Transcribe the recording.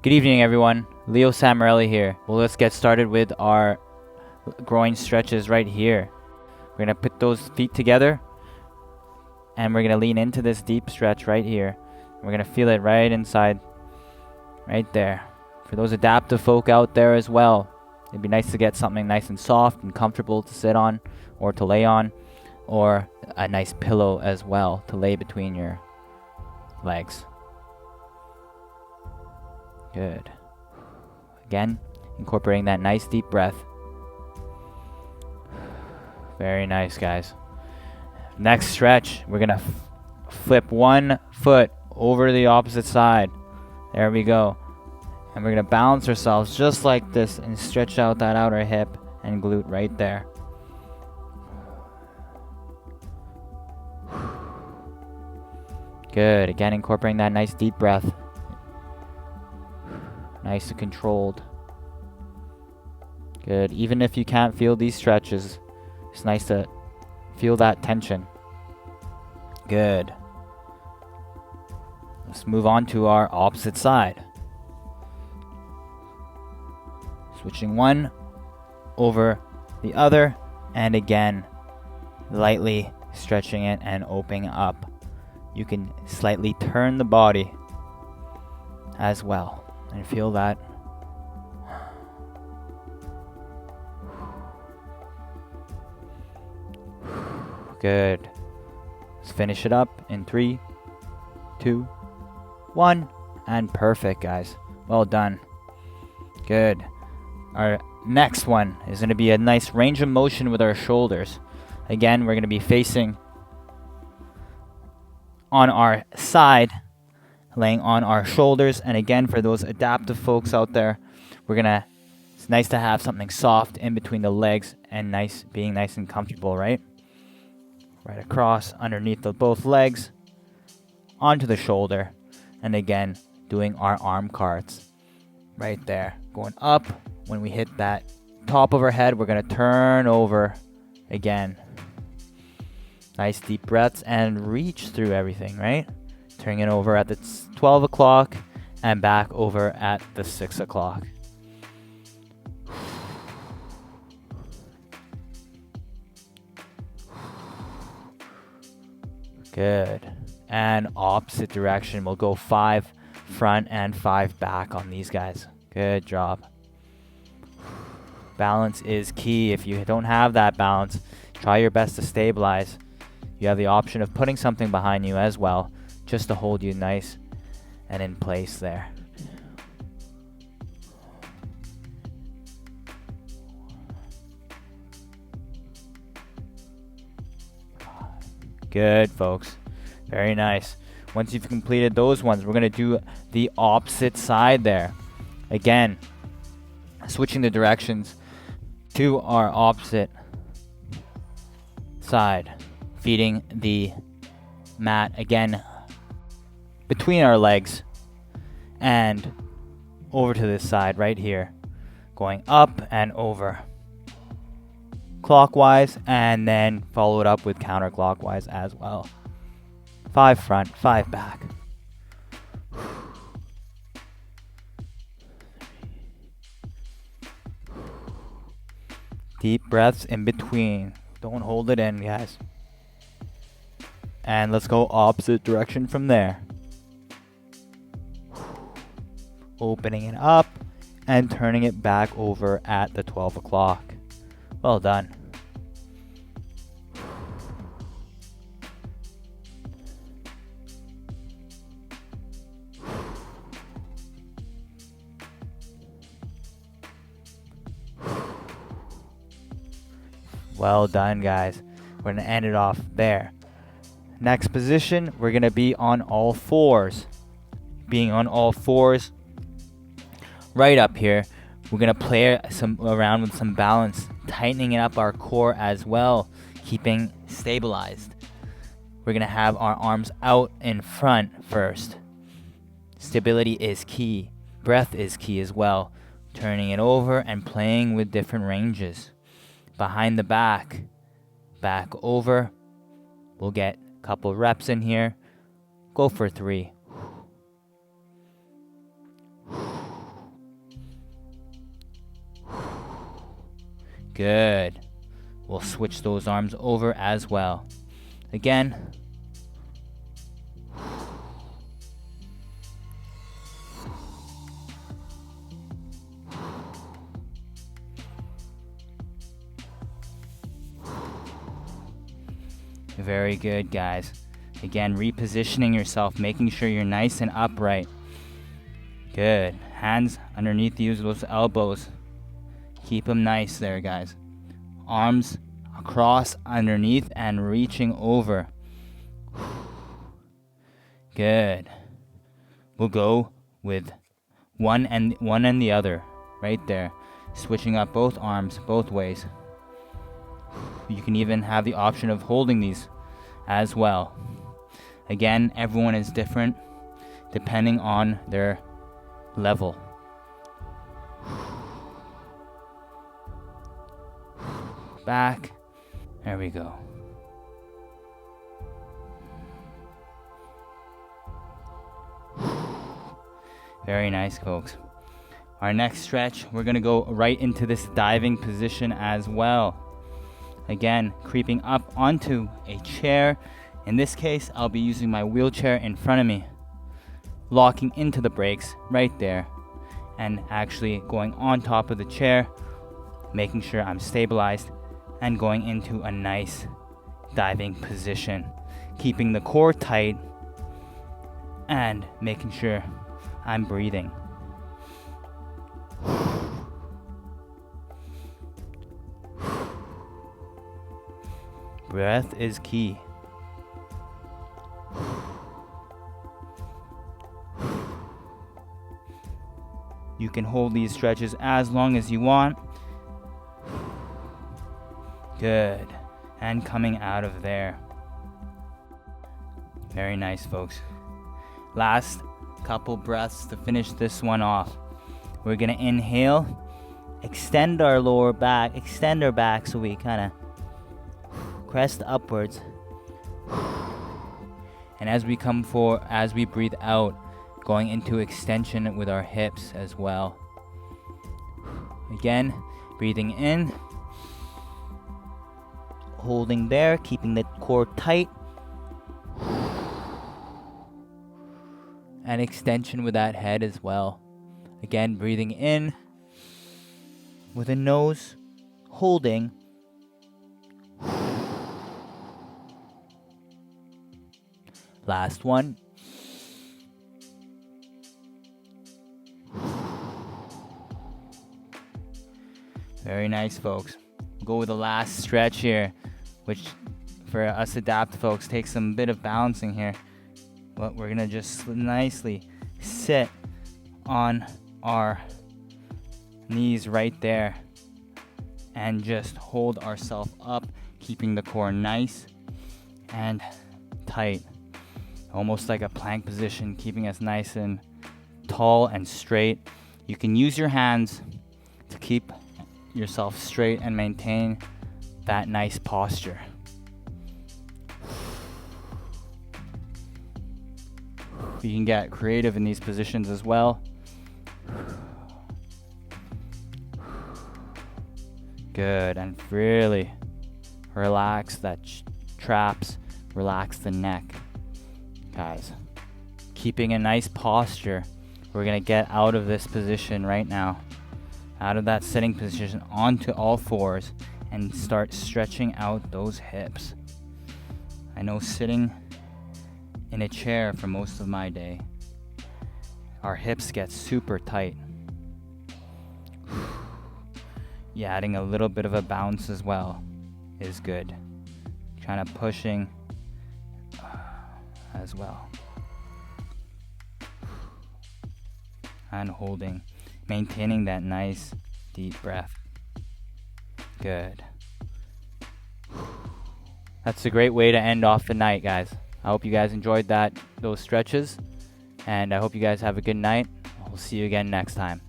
Good evening, everyone. Leo Sammarelli here. Well, let's get started with our groin stretches right here. We're going to put those feet together and we're going to lean into this deep stretch right here. We're going to feel it right inside, right there. For those adaptive folk out there as well, it'd be nice to get something nice and soft and comfortable to sit on or to lay on, or a nice pillow as well to lay between your legs. Good. Again, incorporating that nice deep breath. Very nice, guys. Next stretch, we're gonna flip one foot over to the opposite side. There we go. And we're gonna balance ourselves just like this and stretch out that outer hip and glute right there. Good. Again, incorporating that nice deep breath. Nice and controlled. Good. Even if you can't feel these stretches, it's nice to feel that tension. Good. Let's move on to our opposite side. Switching one over the other, and again, lightly stretching it and opening up. You can slightly turn the body as well. And feel that. Good. Let's finish it up in 3, 2, 1. And perfect, guys. Well done. Good. Our next one is going to be a nice range of motion with our shoulders. Again, we're going to be facing on our side, laying on our shoulders. And again, for those adaptive folks out there, it's nice to have something soft in between the legs and being nice and comfortable, right? Right across underneath both legs, onto the shoulder. And again, doing our arm carts right there. Going up. When we hit that top of our head, we're going to turn over again. Nice deep breaths and reach through everything, right? Turning it over at the 12 o'clock and back over at the 6 o'clock. Good. And opposite direction. We'll go 5 front and 5 back on these guys. Good job. Balance is key. If you don't have that balance, try your best to stabilize. You have the option of putting something behind you as well, just to hold you nice and in place there. Good, folks. Very nice. Once you've completed those ones, we're going to do the opposite side there. Again, switching the directions to our opposite side. Feeding the mat again between our legs and over to this side right here, going up and over clockwise, and then follow it up with counterclockwise as well. 5 front, 5 back. Deep breaths in between. Don't hold it in, guys. And let's go opposite direction from there. Opening it up and turning it back over at the 12 o'clock. Well done. Well done, guys. We're going to end it off there. Next position, we're going to be on all fours. Being on all fours, right up here, we're going to play around with some balance, tightening up our core as well, keeping stabilized. We're going to have our arms out in front first. Stability is key. Breath is key as well. Turning it over and playing with different ranges. Behind the back, back over. We'll get couple reps in here. Go for 3. Good. We'll switch those arms over as well. Again. Very good, guys. Again, repositioning yourself, making sure you're nice and upright. Good. Hands underneath you, those elbows. Keep them nice there, guys. Arms across, underneath, and reaching over. Good. We'll go with one and the other, right there. Switching up both arms, both ways. You can even have the option of holding these as well. Again, everyone is different depending on their level. Back. There we go. Very nice, folks. Our next stretch, we're going to go right into this diving position as well. Again, creeping up onto a chair. In this case, I'll be using my wheelchair in front of me, locking into the brakes right there, and actually going on top of the chair, making sure I'm stabilized, and going into a nice diving position, keeping the core tight and making sure I'm breathing. Breath is key. You can hold these stretches as long as you want. Good. And coming out of there. Very nice, folks. Last couple breaths to finish this one off. We're going to inhale, extend our lower back, extend our back so we kind of crest upwards. And as we breathe out, going into extension with our hips as well. Again, breathing in, holding there, keeping the core tight, and extension with that head as well. Again, breathing in with the nose, holding, last one. Very nice, folks. We'll go with the last stretch here, which for us adapt folks takes some bit of balancing here. But we're gonna just nicely sit on our knees right there and just hold ourselves up, keeping the core nice and tight. Almost like a plank position, keeping us nice and tall and straight. You can use your hands to keep yourself straight and maintain that nice posture. You can get creative in these positions as well. Good, and really relax that traps, relax the neck. Guys, keeping a nice posture. We're gonna get out of this position right now, out of that sitting position onto all fours and start stretching out those hips. I know sitting in a chair for most of my day, our hips get super tight. Yeah, adding a little bit of a bounce as well is good. Kind of pushing as well. And holding, maintaining that nice deep breath. Good. That's a great way to end off the night, guys. I hope you guys enjoyed those stretches, and I hope you guys have a good night. We'll see you again next time.